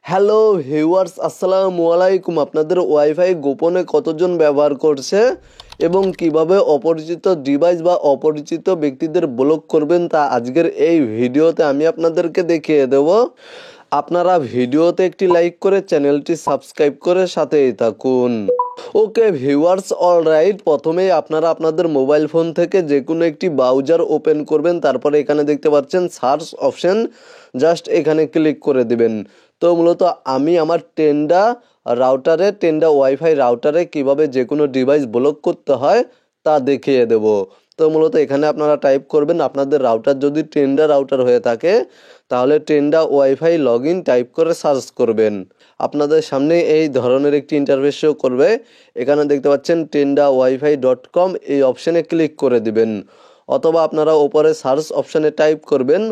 Hello viewers, আসসালামু আলাইকুম। আপনাদের ওয়াইফাই গোপনে কতজন ব্যবহার করছে এবং কিভাবে অপরিচিত ডিভাইস বা অপরিচিত ব্যক্তিদের ব্লক করবেন তা আজকের এই ভিডিওতে আমি আপনাদেরকে দেখিয়ে দেব। আপনারা ভিডিওতে একটি লাইক করে চ্যানেলটি সাবস্ক্রাইব করে সাথেই থাকুন। ওকে ভিউয়ার্স, অলরাইট, প্রথমেই আপনারা আপনাদের মোবাইল ফোন থেকে যে কোনো একটি ব্রাউজার ওপেন করবেন। তারপরে এখানে দেখতে পাচ্ছেন সার্চ অপশন, জাস্ট এখানে ক্লিক করে দিবেন। তো মূলত আমি আমার টেন্ডা ওয়াইফাই রাউটারে কিভাবে যে কোনো ডিভাইস ব্লক করতে হয় তা দেখিয়ে দেব। তো মূলত এখানে আপনারা টাইপ করবেন, আপনাদের রাউটার যদি টেন্ডা রাউটার হয়ে থাকে তাহলে Tenda wifi log in type করে সার্চ করবেন। আপনাদের সামনে এই ধরনের একটি ইন্টারফেস শো করবে। এখানে দেখতে পাচ্ছেন tendawifi.com, এই অপশানে ক্লিক করে দিবেন। অথবা আপনারা ওপরে সার্চ অপশানে টাইপ করবেন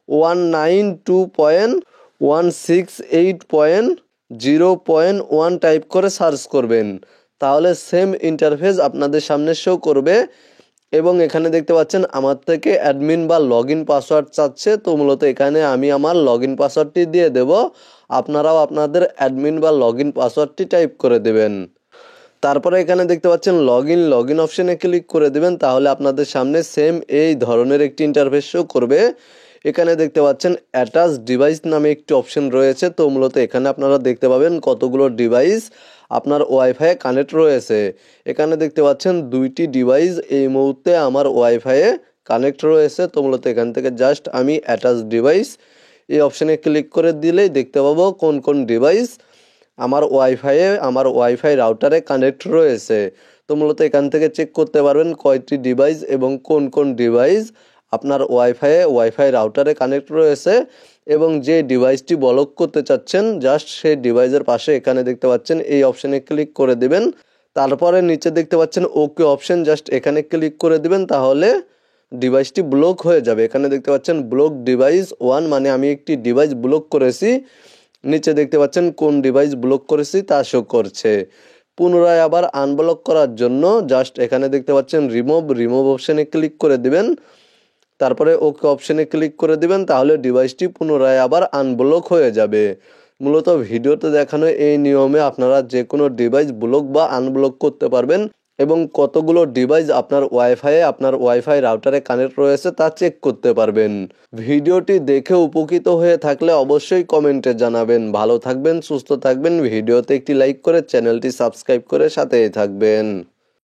192.168.0.1 টাইপ করে সার্চ করবেন। তাহলে সেম ইন্টারফেস আপনাদের সামনে শো করবে এবং এখানে দেখতে পাচ্ছেন আমার থেকে অ্যাডমিন বা লগ ইন পাসওয়ার্ড চাচ্ছে। তো মূলত এখানে আমি আমার লগ ইন পাসওয়ার্ডটি দিয়ে দেব। আপনারাও আপনাদের অ্যাডমিন বা লগ ইন পাসওয়ার্ডটি টাইপ করে দেবেন। তারপরে এখানে দেখতে পাচ্ছেন লগ ইন অপশানে ক্লিক করে দেবেন। তাহলে আপনাদের সামনে সেম এই ধরনের একটি ইন্টারফেস শো করবে। এখানে দেখতে পাচ্ছেন অ্যাটাচ ডিভাইস নামে একটি অপশন রয়েছে। তো মূলত এখানে আপনারা দেখতে পাবেন কতগুলো ডিভাইস আপনার ওয়াইফাইয়ে কানেক্ট রয়েছে। এখানে দেখতে পাচ্ছেন 2টি ডিভাইস এই মুহূর্তে আমার ওয়াইফাইয়ে কানেক্ট রয়েছে। তো মূলত এখান থেকে জাস্ট আমি অ্যাটাচ ডিভাইস এই অপশানে ক্লিক করে দিলেই দেখতে পাবো কোন কোন ডিভাইস আমার ওয়াইফাই রাউটারে কানেক্ট রয়েছে। তো মূলত এখান থেকে চেক করতে পারবেন কয়টি ডিভাইস এবং কোন কোন ডিভাইস আপনার ওয়াইফাই রাউটারে কানেক্ট রয়েছে এবং যে ডিভাইসটি ব্লক করতে চাচ্ছেন জাস্ট সেই ডিভাইসের পাশে এখানে দেখতে পাচ্ছেন এই অপশানে ক্লিক করে দিবেন। তারপরে নিচে দেখতে পাচ্ছেন ওকে অপশন, জাস্ট এখানে ক্লিক করে দিবেন। তাহলে ডিভাইসটি ব্লক হয়ে যাবে। এখানে দেখতে পাচ্ছেন ব্লক ডিভাইস 1, মানে আমি একটি ডিভাইস ব্লক করেছি। নিচে দেখতে পাচ্ছেন কোন ডিভাইস ব্লক করেছি তা শো করছে। পুনরায় আবার আনব্লক করার জন্য জাস্ট এখানে দেখতে পাচ্ছেন রিমুভ অপশানে ক্লিক করে দিবেন। তারপরে ওকে অপশানে ক্লিক করে দিবেন। তাহলে ডিভাইসটি পুনরায় আবার আনব্লক হয়ে যাবে। মূলত ভিডিওতে দেখানো এই নিয়মে আপনারা যে কোনো ডিভাইস ব্লক বা আনব্লক করতে পারবেন এবং কতগুলো ডিভাইস আপনার ওয়াইফাই রাউটারে কানেক্ট রয়েছে তা চেক করতে পারবেন। ভিডিওটি দেখে উপকৃত হয়ে থাকলে অবশ্যই কমেন্টে জানাবেন। ভালো থাকবেন, সুস্থ থাকবেন। ভিডিওতে একটি লাইক করে চ্যানেলটি সাবস্ক্রাইব করে সাথেই থাকবেন।